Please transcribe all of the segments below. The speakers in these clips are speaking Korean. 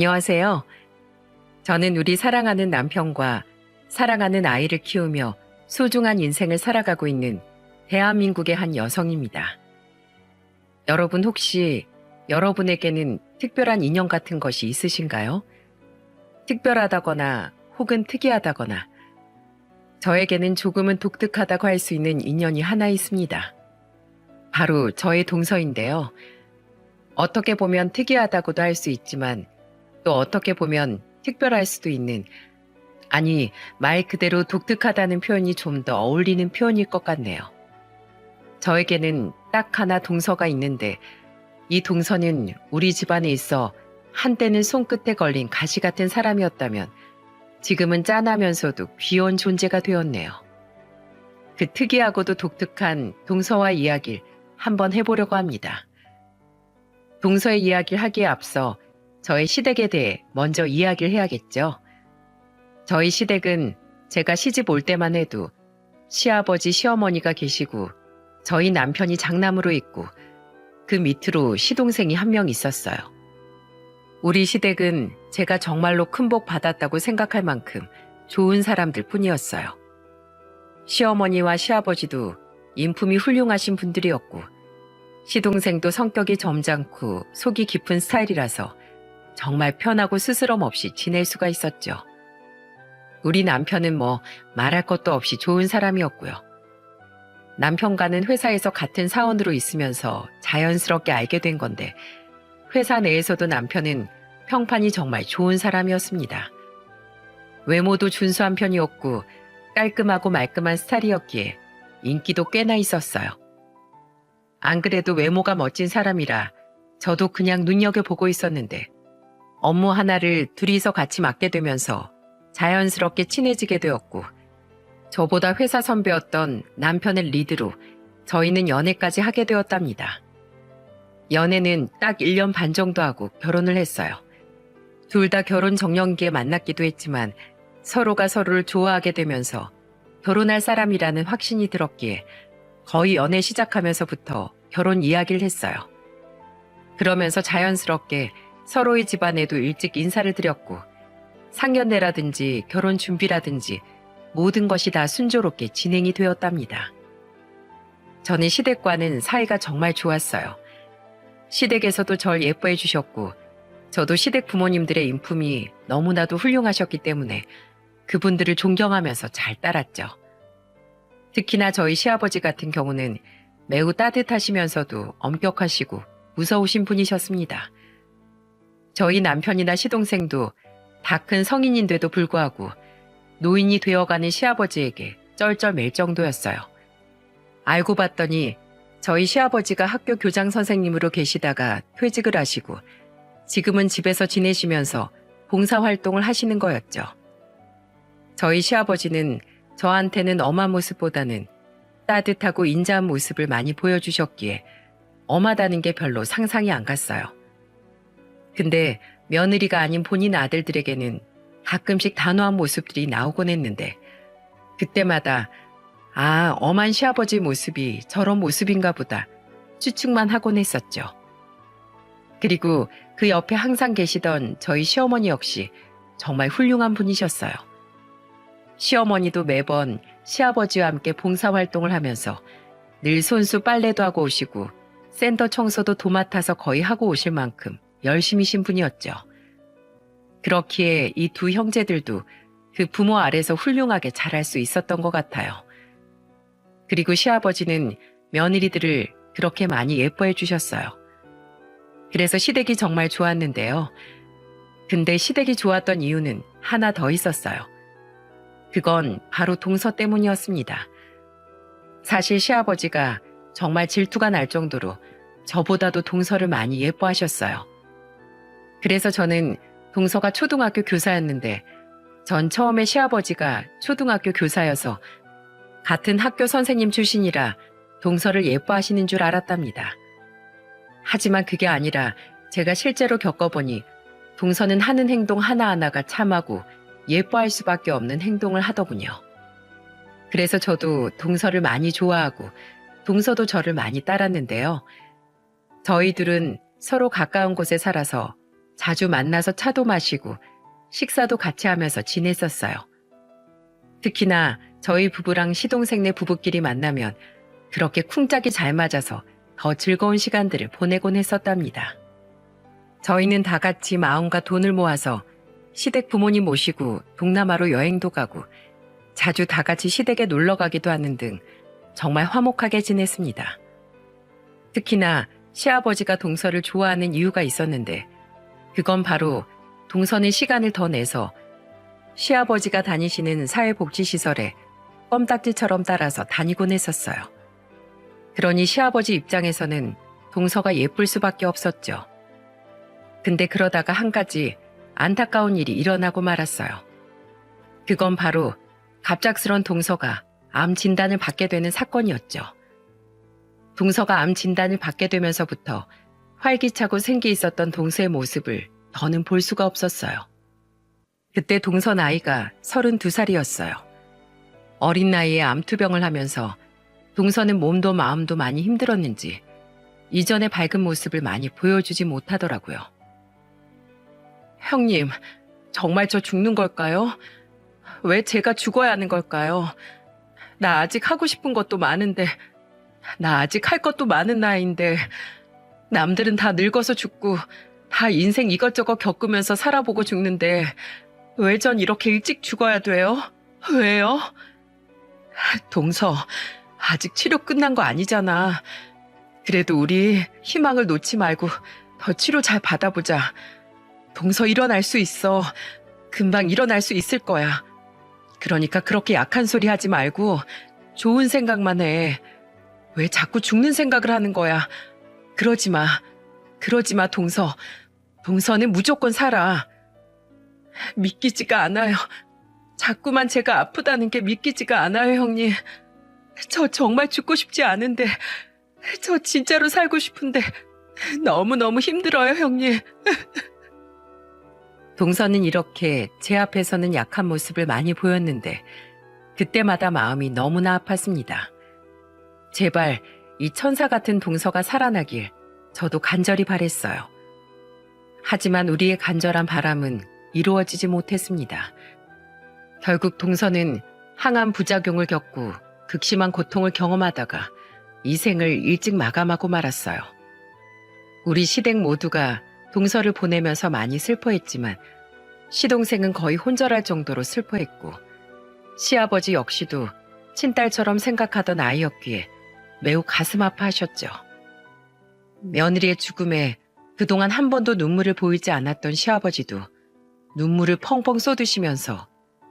안녕하세요. 저는 우리 사랑하는 남편과 사랑하는 아이를 키우며 소중한 인생을 살아가고 있는 대한민국의 한 여성입니다. 여러분 혹시 여러분에게는 특별한 인연 같은 것이 있으신가요? 특별하다거나 혹은 특이하다거나 저에게는 조금은 독특하다고 할 수 있는 인연이 하나 있습니다. 바로 저의 동서인데요. 어떻게 보면 특이하다고도 할 수 있지만 또 어떻게 보면 특별할 수도 있는, 아니 말 그대로 독특하다는 표현이 좀 더 어울리는 표현일 것 같네요. 저에게는 딱 하나 동서가 있는데 이 동서는 우리 집안에 있어 한때는 손끝에 걸린 가시 같은 사람이었다면 지금은 짠하면서도 귀여운 존재가 되었네요. 그 특이하고도 독특한 동서와 이야기를 한번 해보려고 합니다. 동서의 이야기를 하기에 앞서 저의 시댁에 대해 먼저 이야기를 해야겠죠. 저희 시댁은 제가 시집 올 때만 해도 시아버지, 시어머니가 계시고 저희 남편이 장남으로 있고 그 밑으로 시동생이 한 명 있었어요. 우리 시댁은 제가 정말로 큰 복 받았다고 생각할 만큼 좋은 사람들 뿐이었어요. 시어머니와 시아버지도 인품이 훌륭하신 분들이었고 시동생도 성격이 점잖고 속이 깊은 스타일이라서 정말 편하고 스스럼 없이 지낼 수가 있었죠. 우리 남편은 뭐 말할 것도 없이 좋은 사람이었고요. 남편과는 회사에서 같은 사원으로 있으면서 자연스럽게 알게 된 건데 회사 내에서도 남편은 평판이 정말 좋은 사람이었습니다. 외모도 준수한 편이었고 깔끔하고 말끔한 스타일이었기에 인기도 꽤나 있었어요. 안 그래도 외모가 멋진 사람이라 저도 그냥 눈여겨보고 있었는데 업무 하나를 둘이서 같이 맡게 되면서 자연스럽게 친해지게 되었고 저보다 회사 선배였던 남편의 리드로 저희는 연애까지 하게 되었답니다. 연애는 딱 1년 반 정도 하고 결혼을 했어요. 둘 다 결혼 정년기에 만났기도 했지만 서로가 서로를 좋아하게 되면서 결혼할 사람이라는 확신이 들었기에 거의 연애 시작하면서부터 결혼 이야기를 했어요. 그러면서 자연스럽게 서로의 집안에도 일찍 인사를 드렸고 상견례라든지 결혼 준비라든지 모든 것이 다 순조롭게 진행이 되었답니다. 저는 시댁과는 사이가 정말 좋았어요. 시댁에서도 절 예뻐해 주셨고 저도 시댁 부모님들의 인품이 너무나도 훌륭하셨기 때문에 그분들을 존경하면서 잘 따랐죠. 특히나 저희 시아버지 같은 경우는 매우 따뜻하시면서도 엄격하시고 무서우신 분이셨습니다. 저희 남편이나 시동생도 다 큰 성인인데도 불구하고 노인이 되어가는 시아버지에게 쩔쩔맬 정도였어요. 알고 봤더니 저희 시아버지가 학교 교장 선생님으로 계시다가 퇴직을 하시고 지금은 집에서 지내시면서 봉사활동을 하시는 거였죠. 저희 시아버지는 저한테는 엄한 모습보다는 따뜻하고 인자한 모습을 많이 보여주셨기에 엄하다는 게 별로 상상이 안 갔어요. 근데 며느리가 아닌 본인 아들들에게는 가끔씩 단호한 모습들이 나오곤 했는데 그때마다 엄한 시아버지 모습이 저런 모습인가 보다 추측만 하곤 했었죠. 그리고 그 옆에 항상 계시던 저희 시어머니 역시 정말 훌륭한 분이셨어요. 시어머니도 매번 시아버지와 함께 봉사활동을 하면서 늘 손수 빨래도 하고 오시고 센터 청소도 도맡아서 거의 하고 오실 만큼 열심히신 분이었죠. 그렇기에 이 두 형제들도 그 부모 아래서 훌륭하게 자랄 수 있었던 것 같아요. 그리고 시아버지는 며느리들을 그렇게 많이 예뻐해 주셨어요. 그래서 시댁이 정말 좋았는데요. 근데 시댁이 좋았던 이유는 하나 더 있었어요. 그건 바로 동서 때문이었습니다. 사실 시아버지가 정말 질투가 날 정도로 저보다도 동서를 많이 예뻐하셨어요. 그래서 저는 동서가 초등학교 교사였는데 전 처음에 시아버지가 초등학교 교사여서 같은 학교 선생님 출신이라 동서를 예뻐하시는 줄 알았답니다. 하지만 그게 아니라 제가 실제로 겪어보니 동서는 하는 행동 하나하나가 참하고 예뻐할 수밖에 없는 행동을 하더군요. 그래서 저도 동서를 많이 좋아하고 동서도 저를 많이 따랐는데요. 저희 둘은 서로 가까운 곳에 살아서 자주 만나서 차도 마시고 식사도 같이 하면서 지냈었어요. 특히나 저희 부부랑 시동생네 부부끼리 만나면 그렇게 쿵짝이 잘 맞아서 더 즐거운 시간들을 보내곤 했었답니다. 저희는 다 같이 마음과 돈을 모아서 시댁 부모님 모시고 동남아로 여행도 가고 자주 다 같이 시댁에 놀러 가기도 하는 등 정말 화목하게 지냈습니다. 특히나 시아버지가 동서를 좋아하는 이유가 있었는데 그건 바로 동서는 시간을 더 내서 시아버지가 다니시는 사회복지시설에 껌딱지처럼 따라서 다니곤 했었어요. 그러니 시아버지 입장에서는 동서가 예쁠 수밖에 없었죠. 근데 그러다가 한 가지 안타까운 일이 일어나고 말았어요. 그건 바로 갑작스런 동서가 암 진단을 받게 되는 사건이었죠. 동서가 암 진단을 받게 되면서부터 활기차고 생기 있었던 동서의 모습을 더는 볼 수가 없었어요. 그때 동서 나이가 32살이었어요. 어린 나이에 암투병을 하면서 동서는 몸도 마음도 많이 힘들었는지 이전의 밝은 모습을 많이 보여주지 못하더라고요. 형님, 정말 저 죽는 걸까요? 왜 제가 죽어야 하는 걸까요? 나 아직 하고 싶은 것도 많은데, 나 아직 할 것도 많은 나이인데, 남들은 다 늙어서 죽고, 다 인생 이것저것 겪으면서 살아보고 죽는데, 왜 전 이렇게 일찍 죽어야 돼요? 왜요? 동서, 아직 치료 끝난 거 아니잖아. 그래도 우리 희망을 놓지 말고 더 치료 잘 받아보자. 동서 일어날 수 있어. 금방 일어날 수 있을 거야. 그러니까 그렇게 약한 소리 하지 말고 좋은 생각만 해. 왜 자꾸 죽는 생각을 하는 거야? 그러지 마. 그러지 마, 동서. 동서는 무조건 살아. 믿기지가 않아요. 자꾸만 제가 아프다는 게 믿기지가 않아요, 형님. 저 정말 죽고 싶지 않은데, 저 진짜로 살고 싶은데 너무너무 힘들어요, 형님. 동서는 이렇게 제 앞에서는 약한 모습을 많이 보였는데 그때마다 마음이 너무나 아팠습니다. 제발 이 천사 같은 동서가 살아나길 저도 간절히 바랬어요. 하지만 우리의 간절한 바람은 이루어지지 못했습니다. 결국 동서는 항암 부작용을 겪고 극심한 고통을 경험하다가 이 생을 일찍 마감하고 말았어요. 우리 시댁 모두가 동서를 보내면서 많이 슬퍼했지만 시동생은 거의 혼절할 정도로 슬퍼했고 시아버지 역시도 친딸처럼 생각하던 아이였기에 매우 가슴 아파하셨죠. 며느리의 죽음에 그동안 한 번도 눈물을 보이지 않았던 시아버지도 눈물을 펑펑 쏟으시면서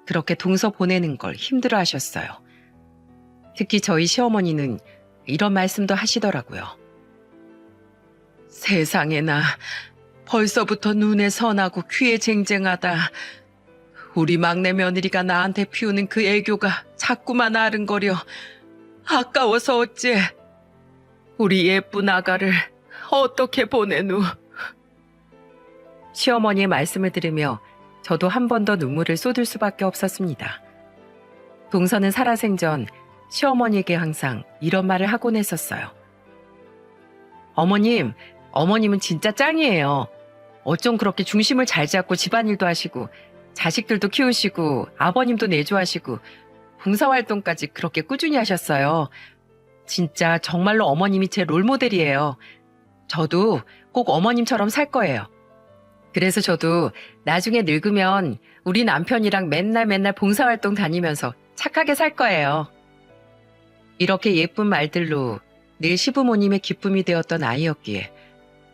그렇게 동서 보내는 걸 힘들어하셨어요. 특히 저희 시어머니는 이런 말씀도 하시더라고요. 세상에나 벌써부터 눈에 선하고 귀에 쟁쟁하다. 우리 막내 며느리가 나한테 피우는 그 애교가 자꾸만 아른거려. 아까워서 어째. 우리 예쁜 아가를 어떻게 보내누. 시어머니의 말씀을 들으며 저도 한 번 더 눈물을 쏟을 수밖에 없었습니다. 동서는 살아생전 시어머니에게 항상 이런 말을 하곤 했었어요. 어머님은 진짜 짱이에요. 어쩜 그렇게 중심을 잘 잡고 집안일도 하시고 자식들도 키우시고 아버님도 내조하시고 봉사활동까지 그렇게 꾸준히 하셨어요. 진짜 정말로 어머님이 제 롤모델이에요. 저도 꼭 어머님처럼 살 거예요. 그래서 저도 나중에 늙으면 우리 남편이랑 맨날 봉사활동 다니면서 착하게 살 거예요. 이렇게 예쁜 말들로 늘 시부모님의 기쁨이 되었던 아이였기에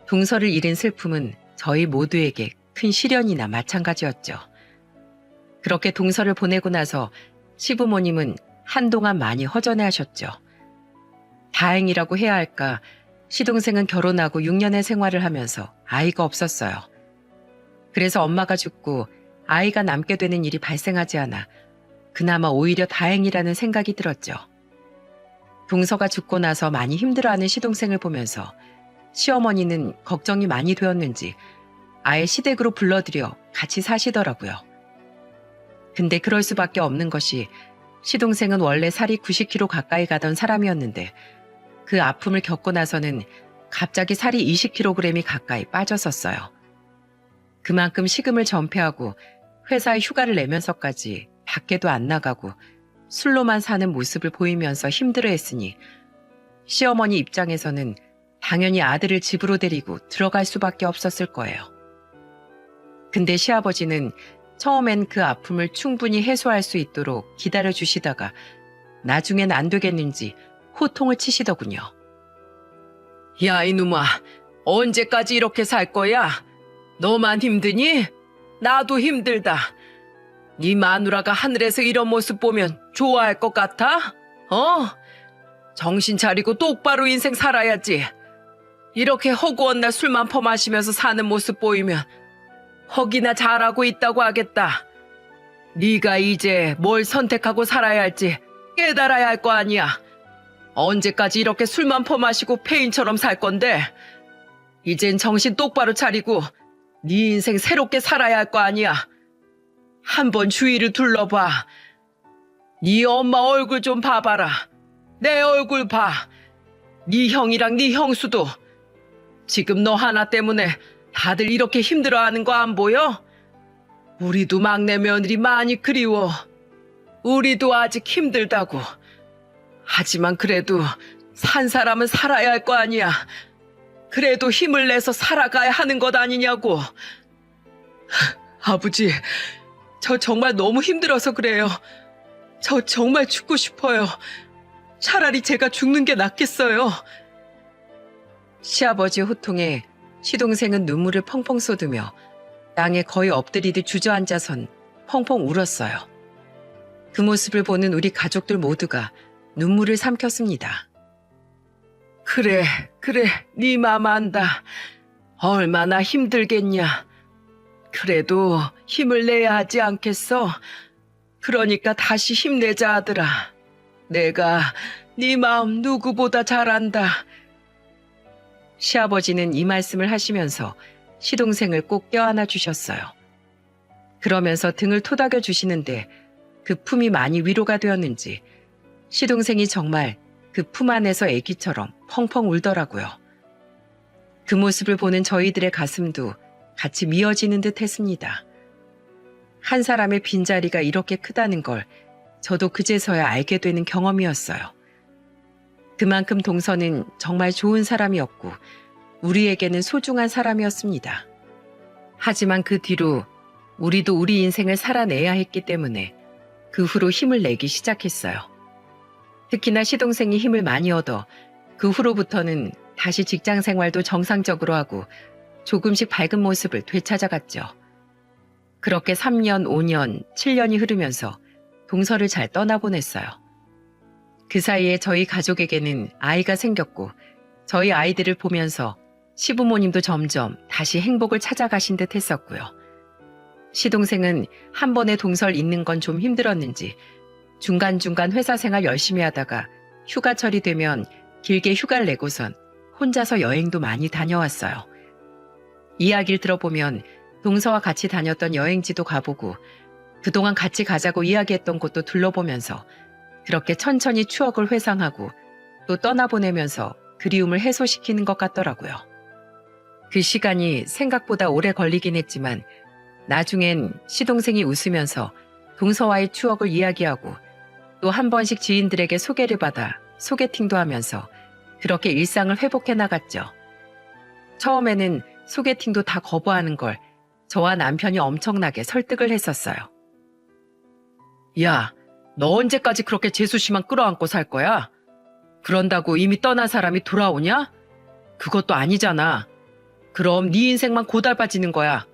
동서를 잃은 슬픔은 저희 모두에게 큰 시련이나 마찬가지였죠. 그렇게 동서를 보내고 나서 시부모님은 한동안 많이 허전해하셨죠. 다행이라고 해야 할까, 시동생은 결혼하고 6년의 생활을 하면서 아이가 없었어요. 그래서 엄마가 죽고 아이가 남게 되는 일이 발생하지 않아 그나마 오히려 다행이라는 생각이 들었죠. 동서가 죽고 나서 많이 힘들어하는 시동생을 보면서 시어머니는 걱정이 많이 되었는지 아예 시댁으로 불러들여 같이 사시더라고요. 근데 그럴 수밖에 없는 것이 시동생은 원래 살이 90kg 가까이 가던 사람이었는데 그 아픔을 겪고 나서는 갑자기 살이 20kg이 가까이 빠졌었어요. 그만큼 식음을 전폐하고 회사에 휴가를 내면서까지 밖에도 안 나가고 술로만 사는 모습을 보이면서 힘들어했으니 시어머니 입장에서는 당연히 아들을 집으로 데리고 들어갈 수밖에 없었을 거예요. 근데 시아버지는 처음엔 그 아픔을 충분히 해소할 수 있도록 기다려주시다가 나중엔 안 되겠는지 호통을 치시더군요. 야, 이놈아, 언제까지 이렇게 살 거야? 너만 힘드니? 나도 힘들다. 네 마누라가 하늘에서 이런 모습 보면 좋아할 것 같아? 정신 차리고 똑바로 인생 살아야지. 이렇게 허구한 날 술만 퍼마시면서 사는 모습 보이면 허기나 잘하고 있다고 하겠다. 네가 이제 뭘 선택하고 살아야 할지 깨달아야 할 거 아니야. 언제까지 이렇게 술만 퍼마시고 폐인처럼 살 건데? 이젠 정신 똑바로 차리고 네 인생 새롭게 살아야 할 거 아니야. 한번 주위를 둘러봐. 네 엄마 얼굴 좀 봐봐라. 내 얼굴 봐. 네 형이랑 네 형수도 지금 너 하나 때문에 다들 이렇게 힘들어하는 거 안 보여? 우리도 막내 며느리 많이 그리워. 우리도 아직 힘들다고. 하지만 그래도 산 사람은 살아야 할 거 아니야. 그래도 힘을 내서 살아가야 하는 것 아니냐고. 아버지, 저 정말 너무 힘들어서 그래요. 저 정말 죽고 싶어요. 차라리 제가 죽는 게 낫겠어요. 시아버지 호통에 시동생은 눈물을 펑펑 쏟으며 땅에 거의 엎드리듯 주저앉아선 펑펑 울었어요. 그 모습을 보는 우리 가족들 모두가 눈물을 삼켰습니다. 그래, 네 맘 안다. 얼마나 힘들겠냐. 그래도 힘을 내야 하지 않겠어? 그러니까 다시 힘내자 아들아. 내가 네 마음 누구보다 잘 안다. 시아버지는 이 말씀을 하시면서 시동생을 꼭 껴안아 주셨어요. 그러면서 등을 토닥여 주시는데 그 품이 많이 위로가 되었는지 시동생이 정말 그 품 안에서 아기처럼 펑펑 울더라고요. 그 모습을 보는 저희들의 가슴도 같이 미어지는 듯 했습니다. 한 사람의 빈자리가 이렇게 크다는 걸 저도 그제서야 알게 되는 경험이었어요. 그만큼 동서는 정말 좋은 사람이었고 우리에게는 소중한 사람이었습니다. 하지만 그 뒤로 우리도 우리 인생을 살아내야 했기 때문에 그 후로 힘을 내기 시작했어요. 특히나 시동생이 힘을 많이 얻어 그 후로부터는 다시 직장 생활도 정상적으로 하고 조금씩 밝은 모습을 되찾아갔죠. 그렇게 3년, 5년, 7년이 흐르면서 동서를 잘 떠나보냈어요. 그 사이에 저희 가족에게는 아이가 생겼고 저희 아이들을 보면서 시부모님도 점점 다시 행복을 찾아가신 듯 했었고요. 시동생은 한 번에 동서를 잇는 건 좀 힘들었는지 중간중간 회사 생활 열심히 하다가 휴가철이 되면 길게 휴가를 내고선 혼자서 여행도 많이 다녀왔어요. 이야기를 들어보면 동서와 같이 다녔던 여행지도 가보고 그동안 같이 가자고 이야기했던 곳도 둘러보면서 그렇게 천천히 추억을 회상하고 또 떠나보내면서 그리움을 해소시키는 것 같더라고요. 그 시간이 생각보다 오래 걸리긴 했지만 나중엔 시동생이 웃으면서 동서와의 추억을 이야기하고 또 한 번씩 지인들에게 소개를 받아 소개팅도 하면서 그렇게 일상을 회복해 나갔죠. 처음에는 소개팅도 다 거부하는 걸 저와 남편이 엄청나게 설득을 했었어요. 야, 너 언제까지 그렇게 재수씨만 끌어안고 살 거야? 그런다고 이미 떠난 사람이 돌아오냐? 그것도 아니잖아. 그럼 네 인생만 고달파지는 거야.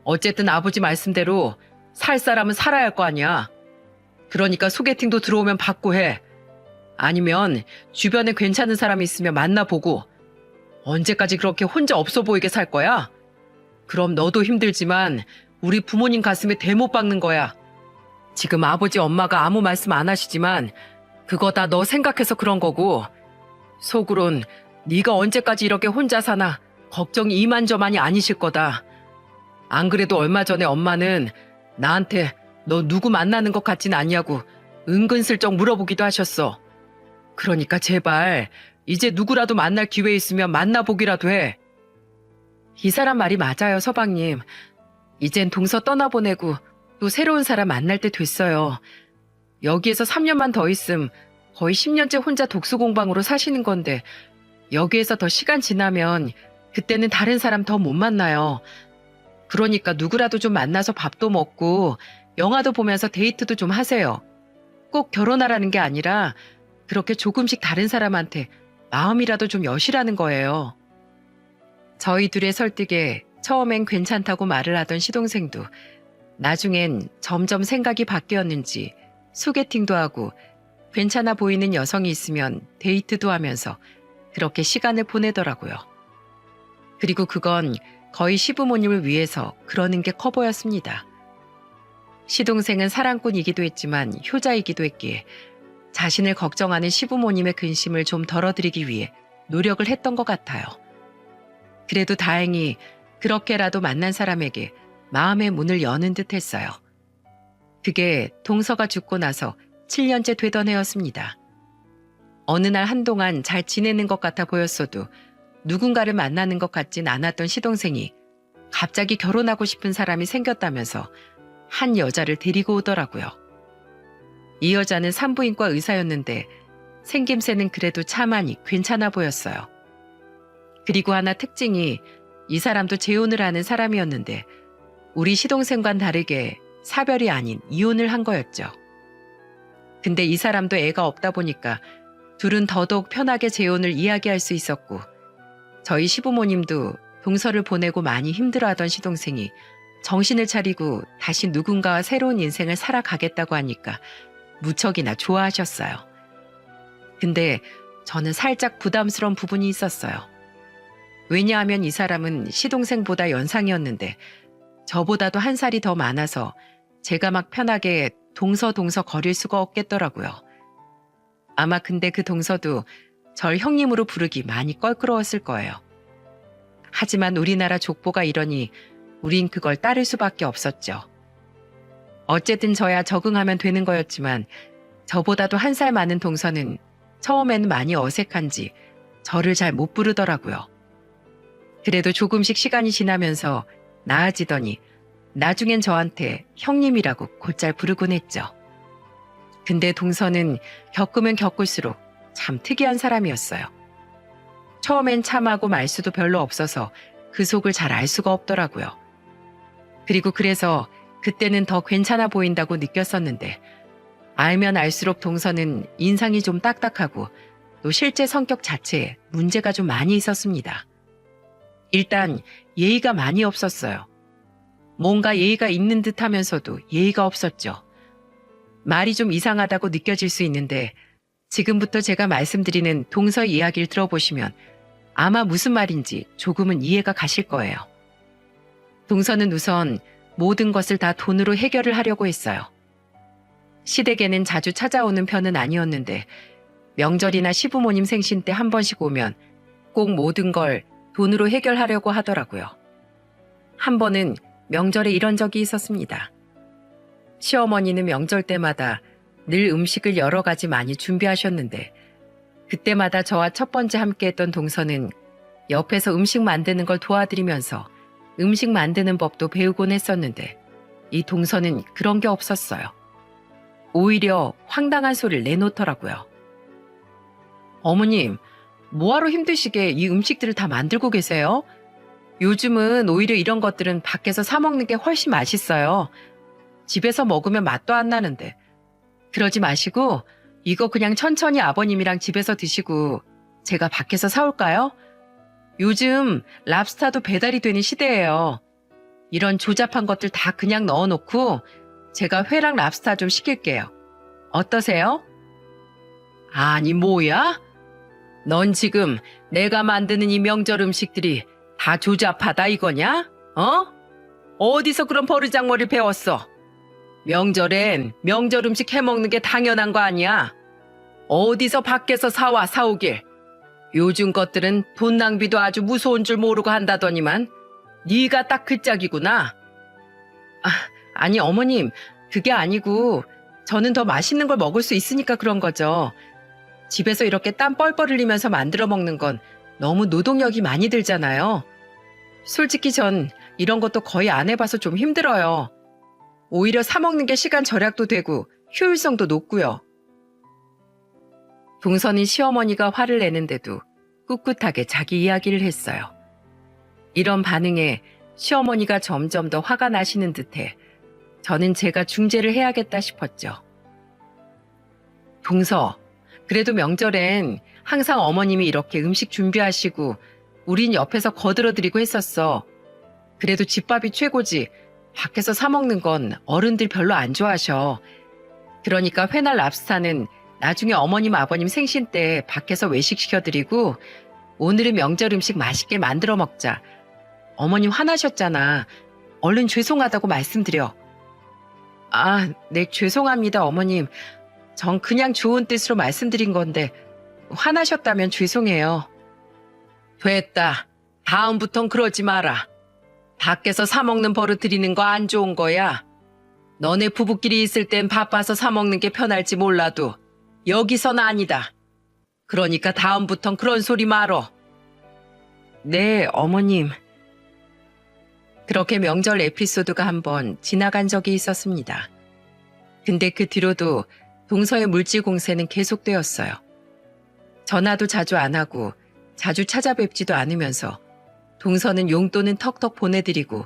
어쨌든 아버지 말씀대로 살 사람은 살아야 할 거 아니야. 그러니까 소개팅도 들어오면 받고 해. 아니면 주변에 괜찮은 사람이 있으면 만나보고. 언제까지 그렇게 혼자 없어 보이게 살 거야? 그럼 너도 힘들지만 우리 부모님 가슴에 대못 박는 거야. 지금 아버지 엄마가 아무 말씀 안 하시지만 그거 다 너 생각해서 그런 거고 속으론 네가 언제까지 이렇게 혼자 사나 걱정이 이만저만이 아니실 거다. 안 그래도 얼마 전에 엄마는 나한테 너 누구 만나는 것 같진 않냐고 은근슬쩍 물어보기도 하셨어. 그러니까 제발 이제 누구라도 만날 기회 있으면 만나보기라도 해. 이 사람 말이 맞아요, 서방님. 이젠 동서 떠나보내고 또 새로운 사람 만날 때 됐어요. 여기에서 3년만 더 있음 거의 10년째 혼자 독수공방으로 사시는 건데 여기에서 더 시간 지나면 그때는 다른 사람 더 못 만나요. 그러니까 누구라도 좀 만나서 밥도 먹고 영화도 보면서 데이트도 좀 하세요. 꼭 결혼하라는 게 아니라 그렇게 조금씩 다른 사람한테 마음이라도 좀 여시라는 거예요. 저희 둘의 설득에 처음엔 괜찮다고 말을 하던 시동생도 나중엔 점점 생각이 바뀌었는지 소개팅도 하고 괜찮아 보이는 여성이 있으면 데이트도 하면서 그렇게 시간을 보내더라고요. 그리고 그건 거의 시부모님을 위해서 그러는 게 커 보였습니다. 시동생은 사랑꾼이기도 했지만 효자이기도 했기에 자신을 걱정하는 시부모님의 근심을 좀 덜어드리기 위해 노력을 했던 것 같아요. 그래도 다행히 그렇게라도 만난 사람에게 마음의 문을 여는 듯 했어요. 그게 동서가 죽고 나서 7년째 되던 해였습니다. 어느 날 한동안 잘 지내는 것 같아 보였어도 누군가를 만나는 것 같진 않았던 시동생이 갑자기 결혼하고 싶은 사람이 생겼다면서 한 여자를 데리고 오더라고요. 이 여자는 산부인과 의사였는데 생김새는 그래도 차마니 괜찮아 보였어요. 그리고 하나 특징이 이 사람도 재혼을 하는 사람이었는데 우리 시동생과는 다르게 사별이 아닌 이혼을 한 거였죠. 근데 이 사람도 애가 없다 보니까 둘은 더더욱 편하게 재혼을 이야기할 수 있었고 저희 시부모님도 동서를 보내고 많이 힘들어하던 시동생이 정신을 차리고 다시 누군가와 새로운 인생을 살아가겠다고 하니까 무척이나 좋아하셨어요. 근데 저는 살짝 부담스러운 부분이 있었어요. 왜냐하면 이 사람은 시동생보다 연상이었는데 저보다도 한 살이 더 많아서 제가 막 편하게 동서 거릴 수가 없겠더라고요. 아마 근데 그 동서도 절 형님으로 부르기 많이 껄끄러웠을 거예요. 하지만 우리나라 족보가 이러니 우린 그걸 따를 수밖에 없었죠. 어쨌든 저야 적응하면 되는 거였지만 저보다도 한 살 많은 동서는 처음에는 많이 어색한지 저를 잘 못 부르더라고요. 그래도 조금씩 시간이 지나면서 나아지더니 나중엔 저한테 형님이라고 곧잘 부르곤 했죠. 근데 동서는 겪으면 겪을수록 참 특이한 사람이었어요. 처음엔 참하고 말수도 별로 없어서 그 속을 잘 알 수가 없더라고요. 그리고 그래서 그때는 더 괜찮아 보인다고 느꼈었는데 알면 알수록 동서는 인상이 좀 딱딱하고 또 실제 성격 자체에 문제가 좀 많이 있었습니다. 일단 예의가 많이 없었어요. 뭔가 예의가 있는 듯 하면서도 예의가 없었죠. 말이 좀 이상하다고 느껴질 수 있는데 지금부터 제가 말씀드리는 동서 이야기를 들어보시면 아마 무슨 말인지 조금은 이해가 가실 거예요. 동서는 우선 모든 것을 다 돈으로 해결을 하려고 했어요. 시댁에는 자주 찾아오는 편은 아니었는데 명절이나 시부모님 생신 때 한 번씩 오면 꼭 모든 걸 돈으로 해결하려고 하더라고요. 한 번은 명절에 이런 적이 있었습니다. 시어머니는 명절 때마다 늘 음식을 여러 가지 많이 준비하셨는데 그때마다 저와 첫 번째 함께했던 동서는 옆에서 음식 만드는 걸 도와드리면서 음식 만드는 법도 배우곤 했었는데 이 동서는 그런 게 없었어요. 오히려 황당한 소리를 내놓더라고요. 어머님, 뭐하러 힘드시게 이 음식들을 다 만들고 계세요? 요즘은 오히려 이런 것들은 밖에서 사 먹는 게 훨씬 맛있어요. 집에서 먹으면 맛도 안 나는데. 그러지 마시고 이거 그냥 천천히 아버님이랑 집에서 드시고 제가 밖에서 사올까요? 요즘 랍스타도 배달이 되는 시대예요. 이런 조잡한 것들 다 그냥 넣어놓고 제가 회랑 랍스타 좀 시킬게요. 어떠세요? 아니 뭐야? 넌 지금 내가 만드는 이 명절 음식들이 다 조잡하다 이거냐? 어? 어디서 그런 버르장머리를 배웠어? 명절엔 명절 음식 해먹는 게 당연한 거 아니야? 어디서 밖에서 사오길. 요즘 것들은 돈 낭비도 아주 무서운 줄 모르고 한다더니만 네가 딱 그 짝이구나. 아니 어머님, 그게 아니고 저는 더 맛있는 걸 먹을 수 있으니까 그런 거죠. 집에서 이렇게 땀 뻘뻘 흘리면서 만들어 먹는 건 너무 노동력이 많이 들잖아요. 솔직히 전 이런 것도 거의 안 해봐서 좀 힘들어요. 오히려 사 먹는 게 시간 절약도 되고 효율성도 높고요. 동선인 시어머니가 화를 내는데도 꿋꿋하게 자기 이야기를 했어요. 이런 반응에 시어머니가 점점 더 화가 나시는 듯해 저는 제가 중재를 해야겠다 싶었죠. 동서, 그래도 명절엔 항상 어머님이 이렇게 음식 준비하시고 우린 옆에서 거들어드리고 했었어. 그래도 집밥이 최고지. 밖에서 사 먹는 건 어른들 별로 안 좋아하셔. 그러니까 회날 랍스타는 나중에 어머님 아버님 생신 때 밖에서 외식 시켜드리고 오늘은 명절 음식 맛있게 만들어 먹자. 어머님 화나셨잖아. 얼른 죄송하다고 말씀드려. 아, 네, 죄송합니다, 어머님. 전 그냥 좋은 뜻으로 말씀드린 건데 화나셨다면 죄송해요. 됐다. 다음부턴 그러지 마라. 밖에서 사 먹는 버릇 들이는 거 안 좋은 거야. 너네 부부끼리 있을 땐 바빠서 사 먹는 게 편할지 몰라도 여기선 아니다. 그러니까 다음부턴 그런 소리 말어. 네, 어머님. 그렇게 명절 에피소드가 한번 지나간 적이 있었습니다. 근데 그 뒤로도 동서의 물질 공세는 계속되었어요. 전화도 자주 안 하고 자주 찾아뵙지도 않으면서 동서는 용돈은 턱턱 보내드리고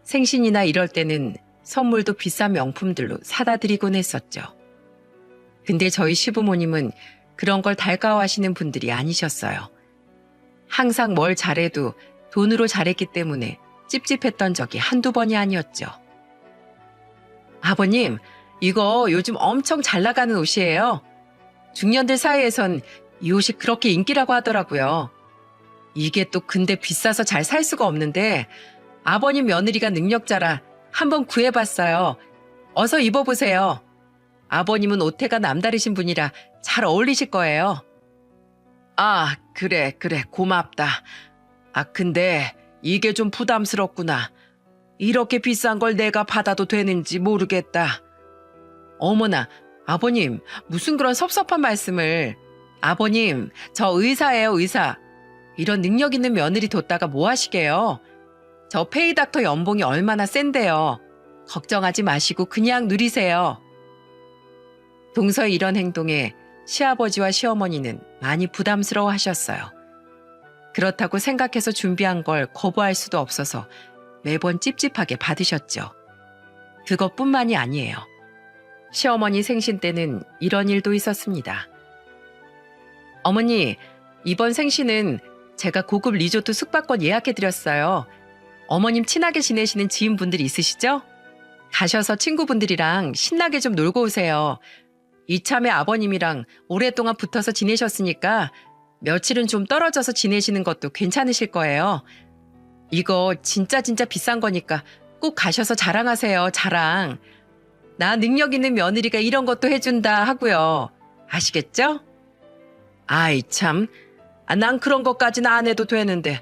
생신이나 이럴 때는 선물도 비싼 명품들로 사다 드리곤 했었죠. 근데 저희 시부모님은 그런 걸 달가워하시는 분들이 아니셨어요. 항상 뭘 잘해도 돈으로 잘했기 때문에 찝찝했던 적이 한두 번이 아니었죠. 아버님, 이거 요즘 엄청 잘 나가는 옷이에요. 중년들 사이에선 이 옷이 그렇게 인기라고 하더라고요. 이게 또 근데 비싸서 잘 살 수가 없는데 아버님 며느리가 능력자라 한번 구해봤어요. 어서 입어보세요. 아버님은 옷태가 남다르신 분이라 잘 어울리실 거예요. 아, 그래, 고맙다. 아, 근데 이게 좀 부담스럽구나. 이렇게 비싼 걸 내가 받아도 되는지 모르겠다. 어머나, 아버님, 무슨 그런 섭섭한 말씀을. 아버님, 저 의사예요, 의사. 이런 능력 있는 며느리 뒀다가 뭐 하시게요? 저 페이닥터 연봉이 얼마나 센데요. 걱정하지 마시고 그냥 누리세요. 동서의 이런 행동에 시아버지와 시어머니는 많이 부담스러워 하셨어요. 그렇다고 생각해서 준비한 걸 거부할 수도 없어서 매번 찝찝하게 받으셨죠. 그것뿐만이 아니에요. 시어머니 생신 때는 이런 일도 있었습니다. 어머니, 이번 생신은 제가 고급 리조트 숙박권 예약해드렸어요. 어머님 친하게 지내시는 지인분들 있으시죠? 가셔서 친구분들이랑 신나게 좀 놀고 오세요. 이참에 아버님이랑 오랫동안 붙어서 지내셨으니까 며칠은 좀 떨어져서 지내시는 것도 괜찮으실 거예요. 이거 진짜 비싼 거니까 꼭 가셔서 자랑하세요, 자랑. 나 능력 있는 며느리가 이런 것도 해준다 하고요. 아시겠죠? 아이 참, 난 그런 것까지는 안 해도 되는데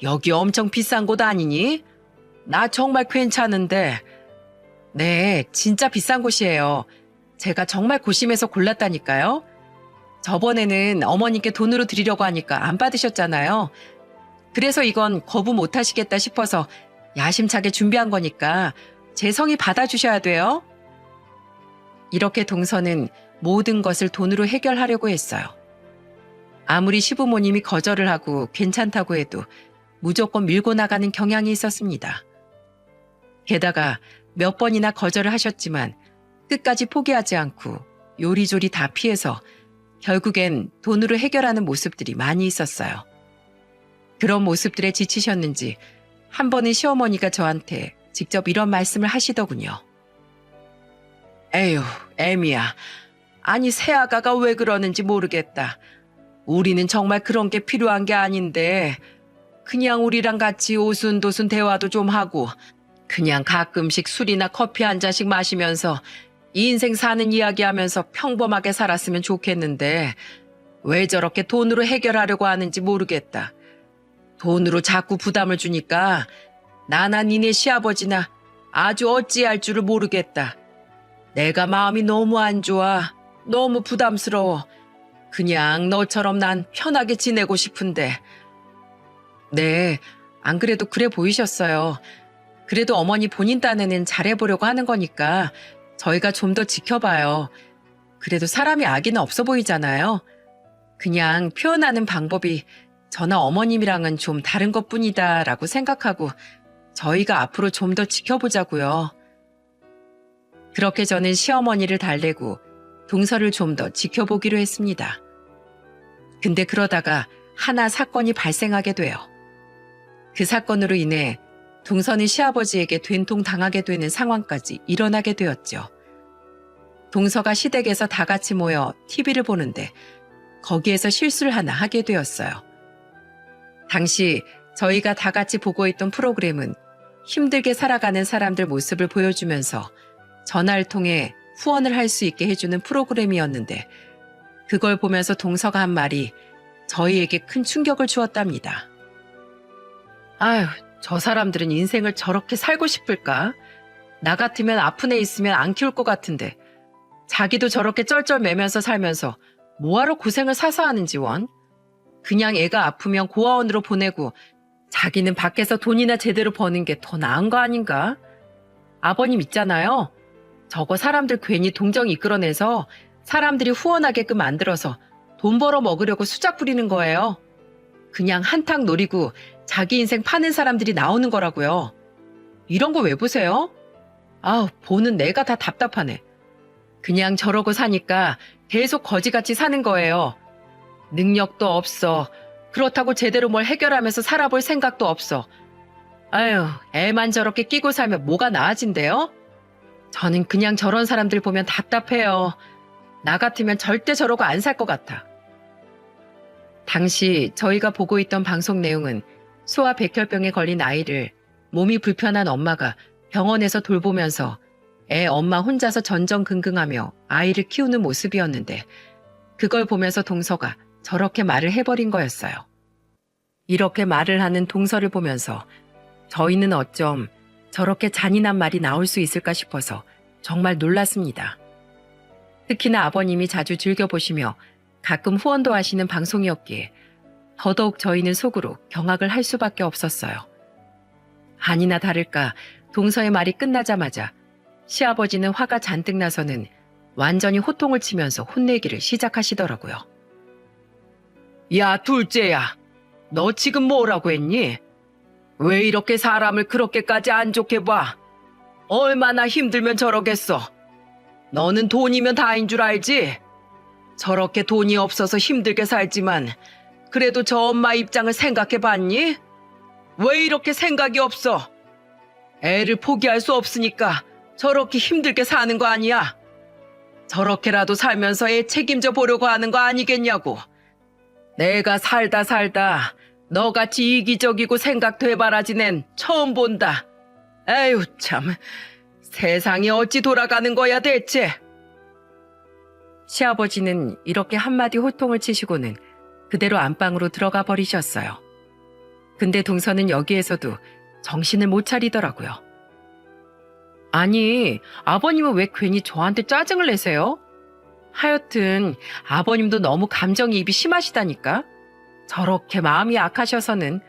여기 엄청 비싼 곳 아니니? 나 정말 괜찮은데. 네, 진짜 비싼 곳이에요. 제가 정말 고심해서 골랐다니까요. 저번에는 어머님께 돈으로 드리려고 하니까 안 받으셨잖아요. 그래서 이건 거부 못 하시겠다 싶어서 야심차게 준비한 거니까 제 성의 받아주셔야 돼요. 이렇게 동서는 모든 것을 돈으로 해결하려고 했어요. 아무리 시부모님이 거절을 하고 괜찮다고 해도 무조건 밀고 나가는 경향이 있었습니다. 게다가 몇 번이나 거절을 하셨지만 끝까지 포기하지 않고 요리조리 다 피해서 결국엔 돈으로 해결하는 모습들이 많이 있었어요. 그런 모습들에 지치셨는지 한 번은 시어머니가 저한테 직접 이런 말씀을 하시더군요. 에휴, 애미야. 아니 새아가가 왜 그러는지 모르겠다. 우리는 정말 그런 게 필요한 게 아닌데 그냥 우리랑 같이 오순도순 대화도 좀 하고 그냥 가끔씩 술이나 커피 한 잔씩 마시면서 인생 사는 이야기하면서 평범하게 살았으면 좋겠는데 왜 저렇게 돈으로 해결하려고 하는지 모르겠다. 돈으로 자꾸 부담을 주니까 나나 니네 시아버지나 아주 어찌할 줄을 모르겠다. 내가 마음이 너무 안 좋아. 너무 부담스러워. 그냥 너처럼 난 편하게 지내고 싶은데. 네, 안 그래도 그래 보이셨어요. 그래도 어머니 본인 딴에는 잘해보려고 하는 거니까 저희가 좀 더 지켜봐요. 그래도 사람이 악의는 없어 보이잖아요. 그냥 표현하는 방법이 저나 어머님이랑은 좀 다른 것뿐이다 라고 생각하고 저희가 앞으로 좀 더 지켜보자고요. 그렇게 저는 시어머니를 달래고 동서를 좀 더 지켜보기로 했습니다. 근데 그러다가 하나 사건이 발생하게 돼요. 그 사건으로 인해 동서는 시아버지에게 된통당하게 되는 상황까지 일어나게 되었죠. 동서가 시댁에서 다 같이 모여 TV를 보는데 거기에서 실수를 하나 하게 되었어요. 당시 저희가 다 같이 보고 있던 프로그램은 힘들게 살아가는 사람들 모습을 보여주면서 전화를 통해 후원을 할 수 있게 해주는 프로그램이었는데 그걸 보면서 동서가 한 말이 저희에게 큰 충격을 주었답니다. 아휴, 저 사람들은 인생을 저렇게 살고 싶을까? 나 같으면 아픈 애 있으면 안 키울 것 같은데 자기도 저렇게 쩔쩔매면서 살면서 뭐하러 고생을 사서 하는지 원? 그냥 애가 아프면 고아원으로 보내고 자기는 밖에서 돈이나 제대로 버는 게 더 나은 거 아닌가? 아버님 있잖아요. 저거 사람들 괜히 동정 이끌어내서 사람들이 후원하게끔 만들어서 돈 벌어 먹으려고 수작 부리는 거예요. 그냥 한탕 노리고 자기 인생 파는 사람들이 나오는 거라고요. 이런 거 왜 보세요? 아우, 보는 내가 다 답답하네. 그냥 저러고 사니까 계속 거지같이 사는 거예요. 능력도 없어. 그렇다고 제대로 뭘 해결하면서 살아볼 생각도 없어. 아유, 애만 저렇게 끼고 살면 뭐가 나아진대요? 저는 그냥 저런 사람들 보면 답답해요. 나 같으면 절대 저러고 안 살 것 같아. 당시 저희가 보고 있던 방송 내용은 소아 백혈병에 걸린 아이를 몸이 불편한 엄마가 병원에서 돌보면서 애 엄마 혼자서 전전긍긍하며 아이를 키우는 모습이었는데 그걸 보면서 동서가 저렇게 말을 해버린 거였어요. 이렇게 말을 하는 동서를 보면서 저희는 어쩜 저렇게 잔인한 말이 나올 수 있을까 싶어서 정말 놀랐습니다. 특히나 아버님이 자주 즐겨보시며 가끔 후원도 하시는 방송이었기에 더더욱 저희는 속으로 경악을 할 수밖에 없었어요. 아니나 다를까 동서의 말이 끝나자마자 시아버지는 화가 잔뜩 나서는 완전히 호통을 치면서 혼내기를 시작하시더라고요. 야, 둘째야. 너 지금 뭐라고 했니? 왜 이렇게 사람을 그렇게까지 안 좋게 봐? 얼마나 힘들면 저러겠어. 너는 돈이면 다인 줄 알지? 저렇게 돈이 없어서 힘들게 살지만 그래도 저 엄마 입장을 생각해 봤니? 왜 이렇게 생각이 없어? 애를 포기할 수 없으니까 저렇게 힘들게 사는 거 아니야? 저렇게라도 살면서 애 책임져 보려고 하는 거 아니겠냐고. 내가 살다 너같이 이기적이고 생각도 해바라진 앤 처음 본다. 에휴 참, 세상이 어찌 돌아가는 거야 대체. 시아버지는 이렇게 한마디 호통을 치시고는 그대로 안방으로 들어가 버리셨어요. 근데 동서는 여기에서도 정신을 못 차리더라고요. 아니, 아버님은 왜 괜히 저한테 짜증을 내세요? 하여튼 아버님도 너무 감정이입이 심하시다니까. 저렇게 마음이 약하셔서는.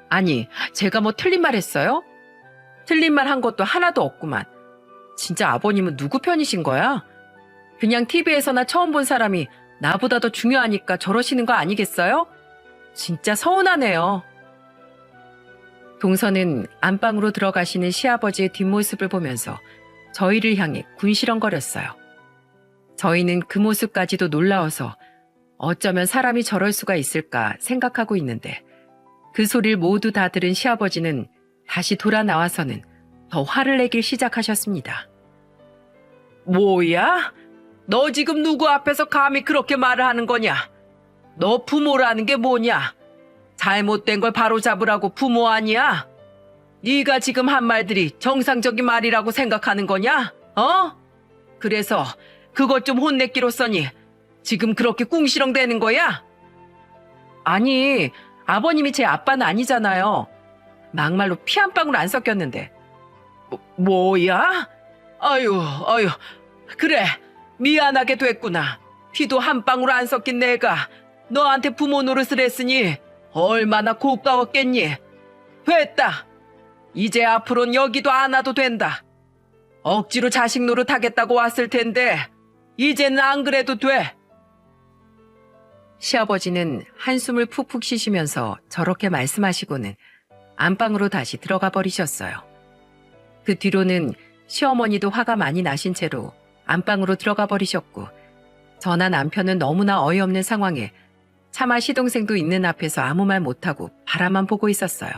아니, 제가 뭐 틀린 말 했어요? 틀린 말 한 것도 하나도 없구만. 진짜 아버님은 누구 편이신 거야? 그냥 TV에서나 처음 본 사람이 나보다 더 중요하니까 저러시는 거 아니겠어요? 진짜 서운하네요. 동서는 안방으로 들어가시는 시아버지의 뒷모습을 보면서 저희를 향해 군시렁거렸어요. 저희는 그 모습까지도 놀라워서 어쩌면 사람이 저럴 수가 있을까 생각하고 있는데 그 소리를 모두 다 들은 시아버지는 다시 돌아 나와서는 더 화를 내길 시작하셨습니다. 뭐야? 너 지금 누구 앞에서 감히 그렇게 말을 하는 거냐? 너 부모라는 게 뭐냐? 잘못된 걸 바로잡으라고 부모 아니야? 네가 지금 한 말들이 정상적인 말이라고 생각하는 거냐? 어? 그래서 그것 좀 혼내기로써니 지금 그렇게 꿍시렁대는 거야? 아니, 아버님이 제 아빠는 아니잖아요. 막말로 피 한 방울 안 섞였는데. 뭐야? 아유, 그래, 미안하게 됐구나. 피도 한 방울 안 섞인 내가 너한테 부모 노릇을 했으니 얼마나 고가웠겠니? 됐다. 이제 앞으로는 여기도 안 와도 된다. 억지로 자식 노릇하겠다고 왔을 텐데 이제는 안 그래도 돼. 시아버지는 한숨을 푹푹 쉬시면서 저렇게 말씀하시고는 안방으로 다시 들어가 버리셨어요. 그 뒤로는 시어머니도 화가 많이 나신 채로 안방으로 들어가 버리셨고, 저나 남편은 너무나 어이없는 상황에 차마 시동생도 있는 앞에서 아무 말 못하고 바라만 보고 있었어요.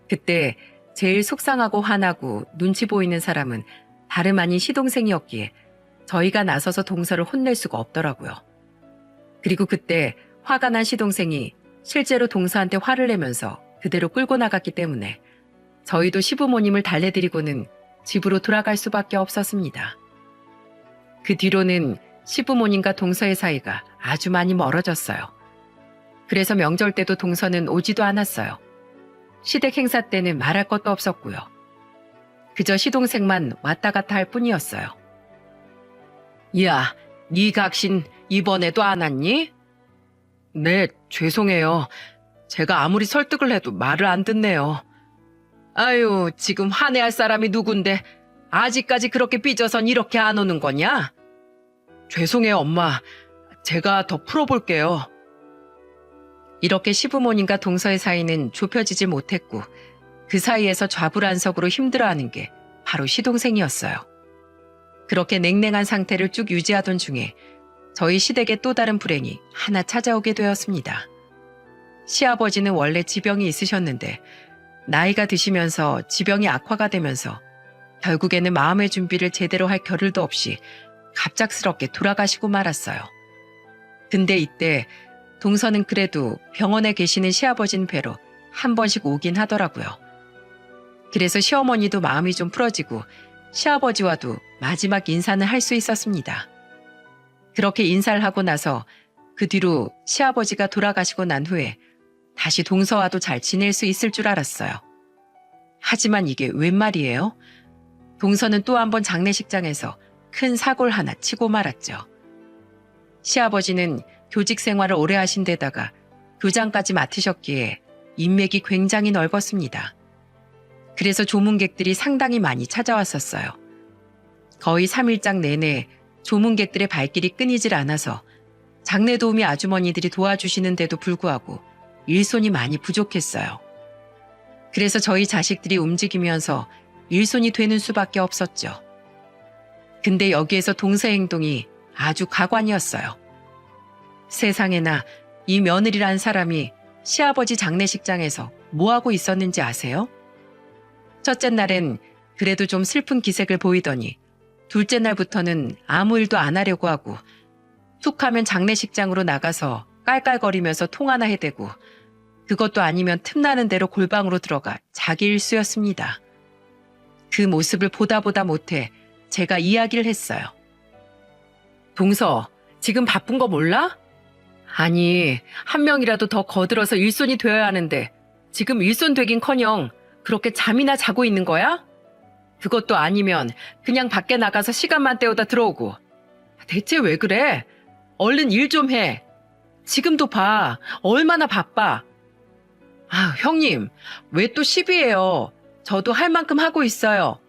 그때 제일 속상하고 화나고 눈치 보이는 사람은 다름 아닌 시동생이었기에 저희가 나서서 동서를 혼낼 수가 없더라고요. 그리고 그때 화가 난 시동생이 실제로 동서한테 화를 내면서 그대로 끌고 나갔기 때문에 저희도 시부모님을 달래드리고는 집으로 돌아갈 수밖에 없었습니다. 그 뒤로는 시부모님과 동서의 사이가 아주 많이 멀어졌어요. 그래서 명절 때도 동서는 오지도 않았어요. 시댁 행사 때는 말할 것도 없었고요. 그저 시동생만 왔다 갔다 할 뿐이었어요. 야, 네 각신 이번에도 안 왔니? 네, 죄송해요. 제가 아무리 설득을 해도 말을 안 듣네요. 아유, 지금 화내할 사람이 누군데 아직까지 그렇게 삐져선 이렇게 안 오는 거냐? 죄송해요, 엄마. 제가 더 풀어볼게요. 이렇게 시부모님과 동서의 사이는 좁혀지지 못했고, 그 사이에서 좌불안석으로 힘들어하는 게 바로 시동생이었어요. 그렇게 냉랭한 상태를 쭉 유지하던 중에 저희 시댁의 또 다른 불행이 하나 찾아오게 되었습니다. 시아버지는 원래 지병이 있으셨는데 나이가 드시면서 지병이 악화가 되면서 결국에는 마음의 준비를 제대로 할 겨를도 없이 갑작스럽게 돌아가시고 말았어요. 근데 이때 동서는 그래도 병원에 계시는 시아버진 뵈러 한 번씩 오긴 하더라고요. 그래서 시어머니도 마음이 좀 풀어지고 시아버지와도 마지막 인사는 할 수 있었습니다. 그렇게 인사를 하고 나서 그 뒤로 시아버지가 돌아가시고 난 후에 다시 동서와도 잘 지낼 수 있을 줄 알았어요. 하지만 이게 웬 말이에요? 동서는 또 한 번 장례식장에서 큰 사고를 하나 치고 말았죠. 시아버지는 교직 생활을 오래 하신 데다가 교장까지 맡으셨기에 인맥이 굉장히 넓었습니다. 그래서 조문객들이 상당히 많이 찾아왔었어요. 거의 3일장 내내 조문객들의 발길이 끊이질 않아서 장례 도우미 아주머니들이 도와주시는데도 불구하고 일손이 많이 부족했어요. 그래서 저희 자식들이 움직이면서 일손이 되는 수밖에 없었죠. 근데 여기에서 동서의 행동이 아주 가관이었어요. 세상에나 이 며느리란 사람이 시아버지 장례식장에서 뭐하고 있었는지 아세요? 첫째 날엔 그래도 좀 슬픈 기색을 보이더니 둘째 날부터는 아무 일도 안 하려고 하고 툭 하면 장례식장으로 나가서 깔깔거리면서 통화나 해대고 그것도 아니면 틈나는 대로 골방으로 들어가 자기 일수였습니다. 그 모습을 보다 못해 제가 이야기를 했어요. 동서, 지금 바쁜 거 몰라? 아니, 한 명이라도 더 거들어서 일손이 되어야 하는데 지금 일손 되긴커녕 그렇게 잠이나 자고 있는 거야? 그것도 아니면 그냥 밖에 나가서 시간만 때우다 들어오고. 대체 왜 그래? 얼른 일 좀 해. 지금도 봐. 얼마나 바빠. 아, 형님, 왜 또 시비해요? 저도 할 만큼 하고 있어요.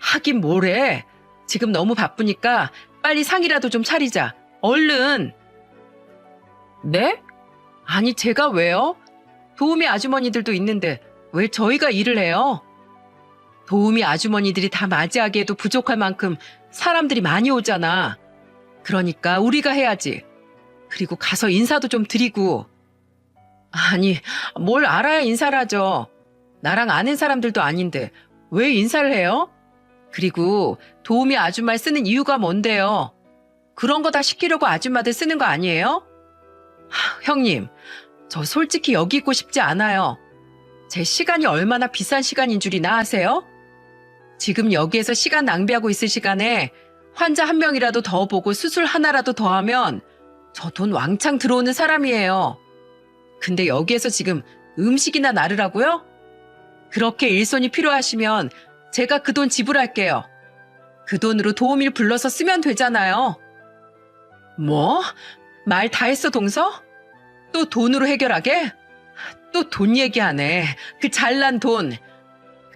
하긴 뭐래. 지금 너무 바쁘니까 빨리 상이라도 좀 차리자. 얼른. 네? 아니, 제가 왜요? 도우미 아주머니들도 있는데 왜 저희가 일을 해요? 도우미 아주머니들이 다 맞이하기에도 부족할 만큼 사람들이 많이 오잖아. 그러니까 우리가 해야지. 그리고 가서 인사도 좀 드리고. 아니, 뭘 알아야 인사를 하죠. 나랑 아는 사람들도 아닌데 왜 인사를 해요? 그리고 도우미 아줌마 쓰는 이유가 뭔데요? 그런 거 다 시키려고 아줌마들 쓰는 거 아니에요? 형님, 저 솔직히 여기 있고 싶지 않아요. 제 시간이 얼마나 비싼 시간인 줄이나 아세요? 지금 여기에서 시간 낭비하고 있을 시간에 환자 한 명이라도 더 보고 수술 하나라도 더 하면 저 돈 왕창 들어오는 사람이에요. 근데 여기에서 지금 음식이나 나르라고요? 그렇게 일손이 필요하시면 제가 그 돈 지불할게요. 그 돈으로 도우미를 불러서 쓰면 되잖아요. 뭐? 말 다 했어, 동서? 또 돈으로 해결하게? 또 돈 얘기하네. 그 잘난 돈.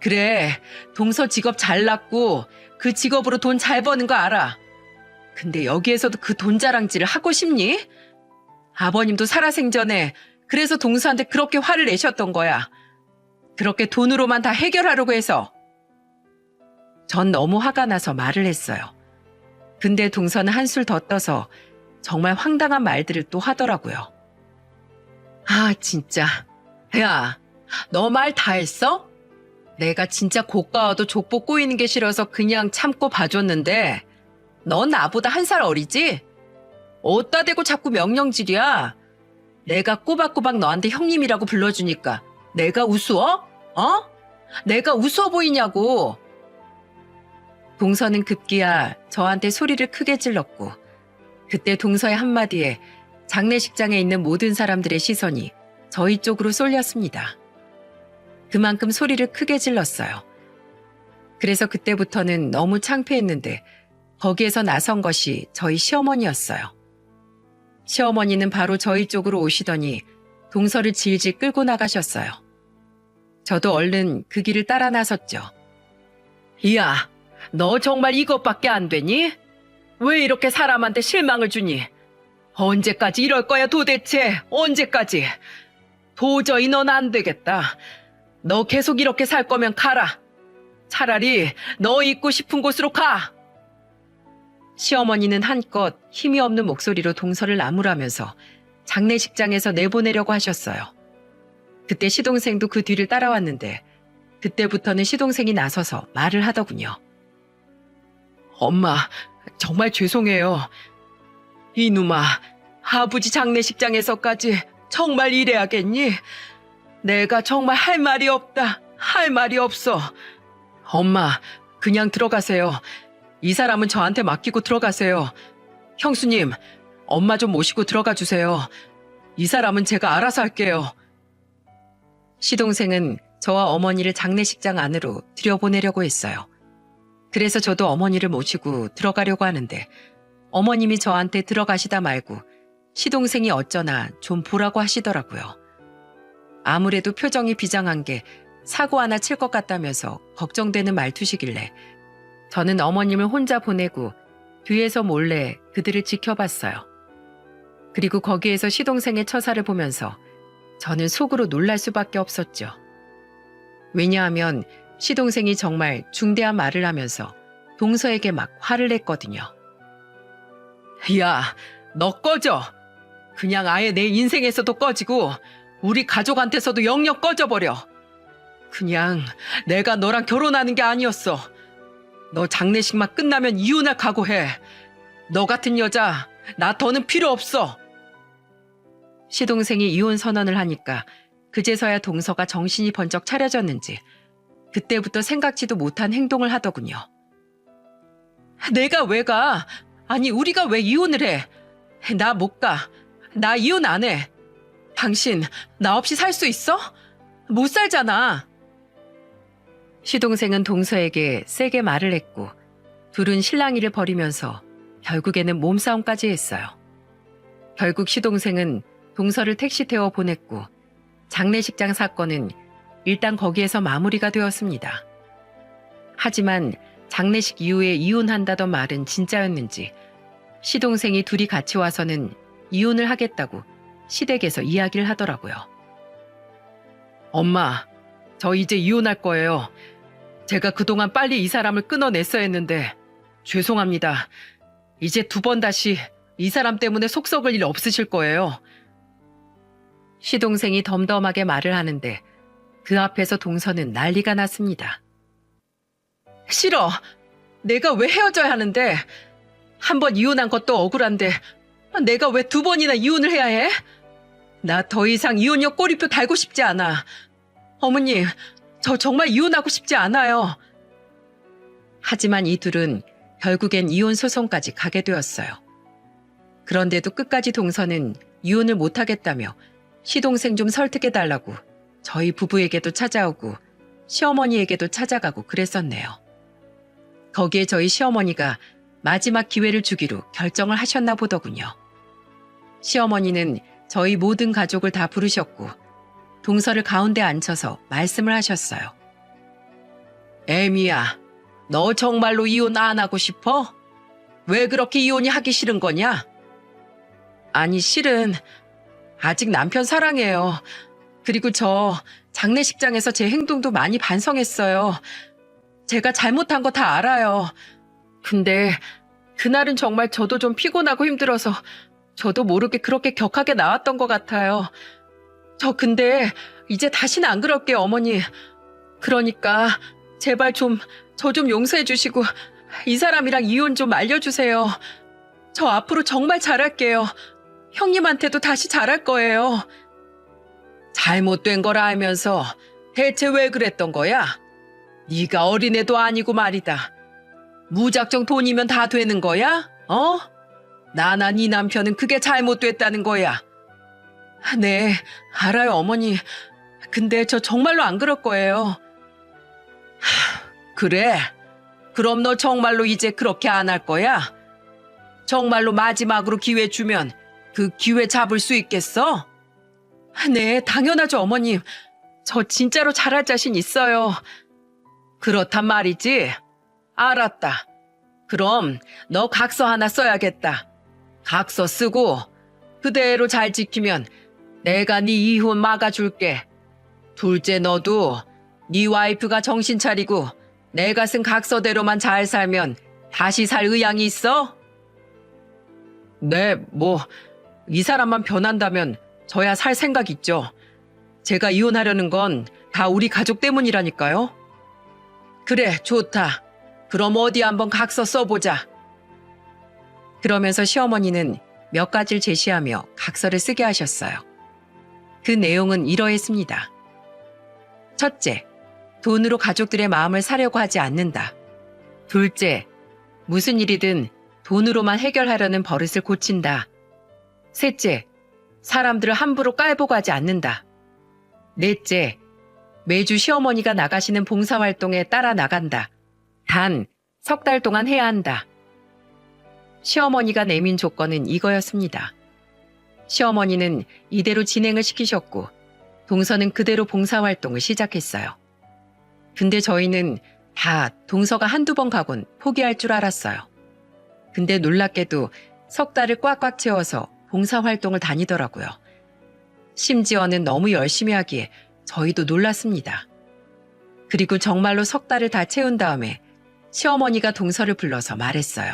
그래, 동서 직업 잘났고 그 직업으로 돈 잘 버는 거 알아. 근데 여기에서도 그 돈 자랑질을 하고 싶니? 아버님도 살아생전에 그래서 동서한테 그렇게 화를 내셨던 거야. 그렇게 돈으로만 다 해결하려고 해서. 전 너무 화가 나서 말을 했어요. 근데 동서는 한술 더 떠서 정말 황당한 말들을 또 하더라고요. 아, 진짜. 야, 너 말 다 했어? 내가 진짜 고가와도 족보 꼬이는 게 싫어서 그냥 참고 봐줬는데 넌 나보다 한 살 어리지? 어디다 대고 자꾸 명령질이야. 내가 꼬박꼬박 너한테 형님이라고 불러주니까 내가 우스워? 어? 내가 우스워 보이냐고. 동서는 급기야 저한테 소리를 크게 질렀고 그때 동서의 한마디에 장례식장에 있는 모든 사람들의 시선이 저희 쪽으로 쏠렸습니다. 그만큼 소리를 크게 질렀어요. 그래서 그때부터는 너무 창피했는데 거기에서 나선 것이 저희 시어머니였어요. 시어머니는 바로 저희 쪽으로 오시더니 동서를 질질 끌고 나가셨어요. 저도 얼른 그 길을 따라 나섰죠. 이야, 너 정말 이것밖에 안 되니? 왜 이렇게 사람한테 실망을 주니? 언제까지 이럴 거야 도대체? 언제까지? 도저히 넌 안 되겠다. 너 계속 이렇게 살 거면 가라. 차라리 너 있고 싶은 곳으로 가. 시어머니는 한껏 힘이 없는 목소리로 동서를 나무라면서 장례식장에서 내보내려고 하셨어요. 그때 시동생도 그 뒤를 따라왔는데 그때부터는 시동생이 나서서 말을 하더군요. 엄마, 정말 죄송해요. 이놈아, 아버지 장례식장에서까지 정말 이래야겠니? 내가 정말 할 말이 없다. 할 말이 없어. 엄마, 그냥 들어가세요. 이 사람은 저한테 맡기고 들어가세요. 형수님, 엄마 좀 모시고 들어가 주세요. 이 사람은 제가 알아서 할게요. 시동생은 저와 어머니를 장례식장 안으로 들여보내려고 했어요. 그래서 저도 어머니를 모시고 들어가려고 하는데 어머님이 저한테 들어가시다 말고 시동생이 어쩌나 좀 보라고 하시더라고요. 아무래도 표정이 비장한 게 사고 하나 칠 것 같다면서 걱정되는 말투시길래 저는 어머님을 혼자 보내고 뒤에서 몰래 그들을 지켜봤어요. 그리고 거기에서 시동생의 처사를 보면서 저는 속으로 놀랄 수밖에 없었죠. 왜냐하면 시동생이 정말 중대한 말을 하면서 동서에게 막 화를 냈거든요. 야, 너 꺼져. 그냥 아예 내 인생에서도 꺼지고 우리 가족한테서도 영영 꺼져버려. 그냥 내가 너랑 결혼하는 게 아니었어. 너 장례식만 끝나면 이혼할 각오해. 너 같은 여자 나 더는 필요 없어. 시동생이 이혼 선언을 하니까 그제서야 동서가 정신이 번쩍 차려졌는지 그때부터 생각지도 못한 행동을 하더군요. 내가 왜 가? 아니 우리가 왜 이혼을 해? 나 못 가. 나 이혼 안 해. 당신 나 없이 살 수 있어? 못 살잖아. 시동생은 동서에게 세게 말을 했고 둘은 실랑이를 벌이면서 결국에는 몸싸움까지 했어요. 결국 시동생은 동서를 택시 태워 보냈고 장례식장 사건은 일단 거기에서 마무리가 되었습니다. 하지만 장례식 이후에 이혼한다던 말은 진짜였는지 시동생이 둘이 같이 와서는 이혼을 하겠다고 시댁에서 이야기를 하더라고요. 엄마, 저 이제 이혼할 거예요. 제가 그동안 빨리 이 사람을 끊어냈어야 했는데 죄송합니다. 이제 두 번 다시 이 사람 때문에 속 썩을 일 없으실 거예요. 시동생이 덤덤하게 말을 하는데 그 앞에서 동서는 난리가 났습니다. 싫어. 내가 왜 헤어져야 하는데? 한 번 이혼한 것도 억울한데 내가 왜 두 번이나 이혼을 해야 해? 나 더 이상 이혼녀 꼬리표 달고 싶지 않아. 어머님, 저 정말 이혼하고 싶지 않아요. 하지만 이 둘은 결국엔 이혼 소송까지 가게 되었어요. 그런데도 끝까지 동서는 이혼을 못하겠다며 시동생 좀 설득해달라고 저희 부부에게도 찾아오고 시어머니에게도 찾아가고 그랬었네요. 거기에 저희 시어머니가 마지막 기회를 주기로 결정을 하셨나 보더군요. 시어머니는 저희 모든 가족을 다 부르셨고 동서를 가운데 앉혀서 말씀을 하셨어요. 애미야, 너 정말로 이혼 안 하고 싶어? 왜 그렇게 이혼이 하기 싫은 거냐? 아니, 실은 아직 남편 사랑해요. 그리고 저 장례식장에서 제 행동도 많이 반성했어요. 제가 잘못한 거 다 알아요. 근데 그날은 정말 저도 좀 피곤하고 힘들어서 저도 모르게 그렇게 격하게 나왔던 것 같아요. 저 근데 이제 다시는 안 그럴게요, 어머니. 그러니까 제발 저 좀 용서해 주시고 이 사람이랑 이혼 좀 알려주세요. 저 앞으로 정말 잘할게요. 형님한테도 다시 잘할 거예요. 잘못된 걸 알면서 대체 왜 그랬던 거야? 네가 어린애도 아니고 말이다. 무작정 돈이면 다 되는 거야? 어? 나나 네 남편은 그게 잘못됐다는 거야. 네, 알아요, 어머니. 근데 저 정말로 안 그럴 거예요. 그래? 그럼 너 정말로 이제 그렇게 안 할 거야? 정말로 마지막으로 기회 주면 그 기회 잡을 수 있겠어? 네, 당연하죠, 어머님. 저 진짜로 잘할 자신 있어요. 그렇단 말이지? 알았다. 그럼 너 각서 하나 써야겠다. 각서 쓰고 그대로 잘 지키면 내가 네 이혼 막아줄게. 둘째, 너도 네 와이프가 정신 차리고 내가 쓴 각서대로만 잘 살면 다시 살 의향이 있어? 네, 이 사람만 변한다면 저야 살 생각 있죠. 제가 이혼하려는 건 다 우리 가족 때문이라니까요. 그래, 좋다. 그럼 어디 한번 각서 써보자. 그러면서 시어머니는 몇 가지를 제시하며 각서를 쓰게 하셨어요. 그 내용은 이러했습니다. 첫째, 돈으로 가족들의 마음을 사려고 하지 않는다. 둘째, 무슨 일이든 돈으로만 해결하려는 버릇을 고친다. 셋째, 사람들을 함부로 깔보고 하지 않는다. 넷째, 매주 시어머니가 나가시는 봉사활동에 따라 나간다. 단 3달 동안 해야 한다. 시어머니가 내민 조건은 이거였습니다. 시어머니는 이대로 진행을 시키셨고 동서는 그대로 봉사활동을 시작했어요. 근데 저희는 다 동서가 한두 번 가곤 포기할 줄 알았어요. 근데 놀랍게도 3달을 꽉꽉 채워서 봉사활동을 다니더라고요. 심지어는 너무 열심히 하기에 저희도 놀랐습니다. 그리고 정말로 3달을 다 채운 다음에 시어머니가 동서를 불러서 말했어요.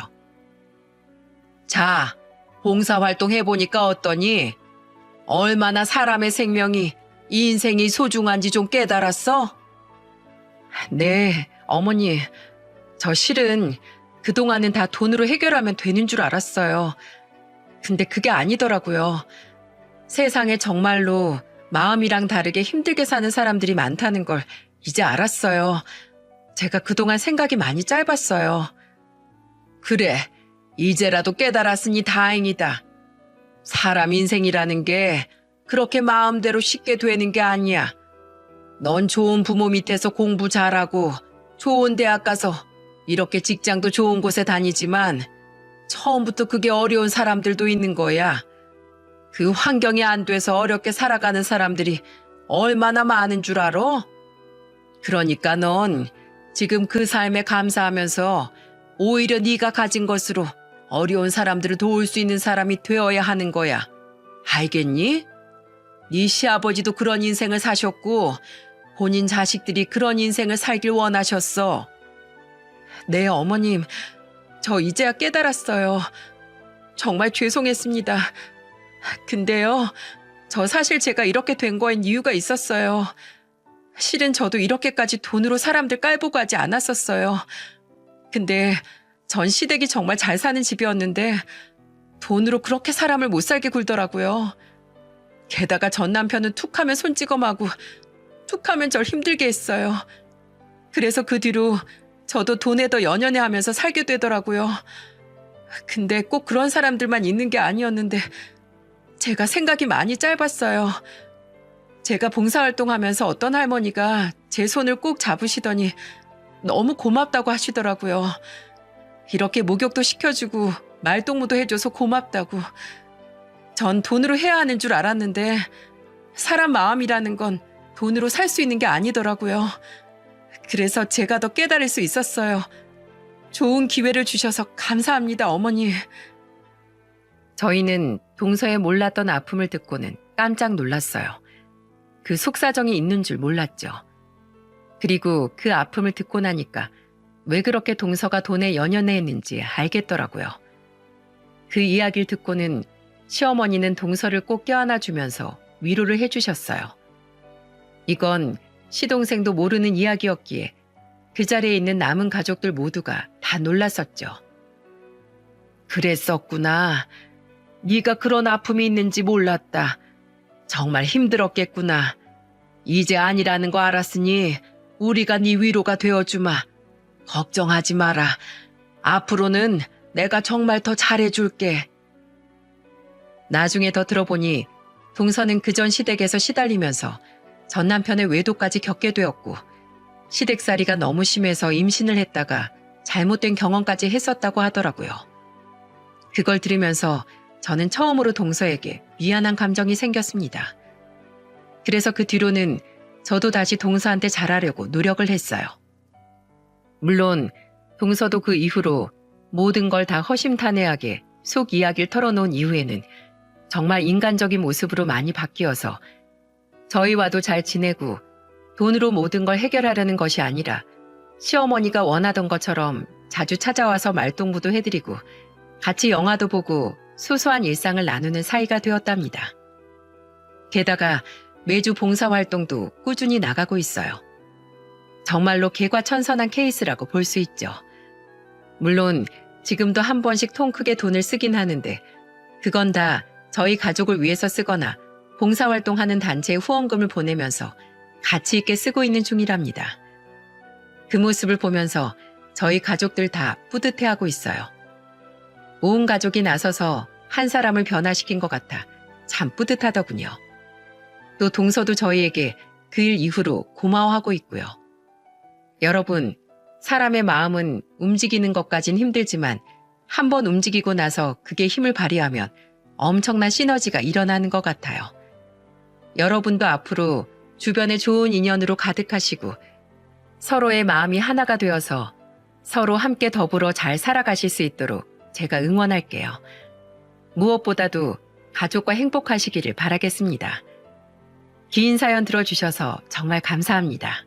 자, 봉사활동 해보니까 어떠니? 얼마나 사람의 생명이, 인생이 소중한지 좀 깨달았어? 네, 어머니. 저 실은 그동안은 다 돈으로 해결하면 되는 줄 알았어요. 근데 그게 아니더라고요. 세상에 정말로 마음이랑 다르게 힘들게 사는 사람들이 많다는 걸 이제 알았어요. 제가 그동안 생각이 많이 짧았어요. 그래, 이제라도 깨달았으니 다행이다. 사람 인생이라는 게 그렇게 마음대로 쉽게 되는 게 아니야. 넌 좋은 부모 밑에서 공부 잘하고 좋은 대학 가서 이렇게 직장도 좋은 곳에 다니지만 처음부터 그게 어려운 사람들도 있는 거야. 그 환경이 안 돼서 어렵게 살아가는 사람들이 얼마나 많은 줄 알아? 그러니까 넌 지금 그 삶에 감사하면서 오히려 네가 가진 것으로 어려운 사람들을 도울 수 있는 사람이 되어야 하는 거야. 알겠니? 네 시아버지도 그런 인생을 사셨고 본인 자식들이 그런 인생을 살길 원하셨어. 네, 어머님. 저 이제야 깨달았어요. 정말 죄송했습니다. 근데요, 저 사실 제가 이렇게 된 거엔 이유가 있었어요. 실은 저도 이렇게까지 돈으로 사람들 깔보고 하지 않았었어요. 근데 전 시댁이 정말 잘 사는 집이었는데 돈으로 그렇게 사람을 못 살게 굴더라고요. 게다가 전 남편은 툭하면 손찌검하고 툭하면 절 힘들게 했어요. 그래서 그 뒤로 저도 돈에 더 연연해하면서 살게 되더라고요. 근데 꼭 그런 사람들만 있는 게 아니었는데 제가 생각이 많이 짧았어요. 제가 봉사활동하면서 어떤 할머니가 제 손을 꼭 잡으시더니 너무 고맙다고 하시더라고요. 이렇게 목욕도 시켜주고 말동무도 해줘서 고맙다고. 전 돈으로 해야 하는 줄 알았는데 사람 마음이라는 건 돈으로 살 수 있는 게 아니더라고요. 그래서 제가 더 깨달을 수 있었어요. 좋은 기회를 주셔서 감사합니다, 어머니. 저희는 동서의 몰랐던 아픔을 듣고는 깜짝 놀랐어요. 그 속사정이 있는 줄 몰랐죠. 그리고 그 아픔을 듣고 나니까 왜 그렇게 동서가 돈에 연연해 했는지 알겠더라고요. 그 이야기를 듣고는 시어머니는 동서를 꼭 껴안아 주면서 위로를 해주셨어요. 이건 시동생도 모르는 이야기였기에 그 자리에 있는 남은 가족들 모두가 다 놀랐었죠. 그랬었구나. 네가 그런 아픔이 있는지 몰랐다. 정말 힘들었겠구나. 이제 아니라는 거 알았으니 우리가 네 위로가 되어주마. 걱정하지 마라. 앞으로는 내가 정말 더 잘해줄게. 나중에 더 들어보니 동서는 그전 시댁에서 시달리면서 전 남편의 외도까지 겪게 되었고 시댁살이가 너무 심해서 임신을 했다가 잘못된 경험까지 했었다고 하더라고요. 그걸 들으면서 저는 처음으로 동서에게 미안한 감정이 생겼습니다. 그래서 그 뒤로는 저도 다시 동서한테 잘하려고 노력을 했어요. 물론 동서도 그 이후로 모든 걸 다 허심탄회하게 속 이야기를 털어놓은 이후에는 정말 인간적인 모습으로 많이 바뀌어서 저희와도 잘 지내고 돈으로 모든 걸 해결하려는 것이 아니라 시어머니가 원하던 것처럼 자주 찾아와서 말동무도 해드리고 같이 영화도 보고 소소한 일상을 나누는 사이가 되었답니다. 게다가 매주 봉사활동도 꾸준히 나가고 있어요. 정말로 개과천선한 케이스라고 볼 수 있죠. 물론 지금도 한 번씩 통 크게 돈을 쓰긴 하는데 그건 다 저희 가족을 위해서 쓰거나 봉사활동하는 단체에 후원금을 보내면서 가치 있게 쓰고 있는 중이랍니다. 그 모습을 보면서 저희 가족들 다 뿌듯해하고 있어요. 온 가족이 나서서 한 사람을 변화시킨 것 같아 참 뿌듯하더군요. 또 동서도 저희에게 그 일 이후로 고마워하고 있고요. 여러분, 사람의 마음은 움직이는 것까진 힘들지만 한번 움직이고 나서 그게 힘을 발휘하면 엄청난 시너지가 일어나는 것 같아요. 여러분도 앞으로 주변에 좋은 인연으로 가득하시고 서로의 마음이 하나가 되어서 서로 함께 더불어 잘 살아가실 수 있도록 제가 응원할게요. 무엇보다도 가족과 행복하시기를 바라겠습니다. 긴 사연 들어주셔서 정말 감사합니다.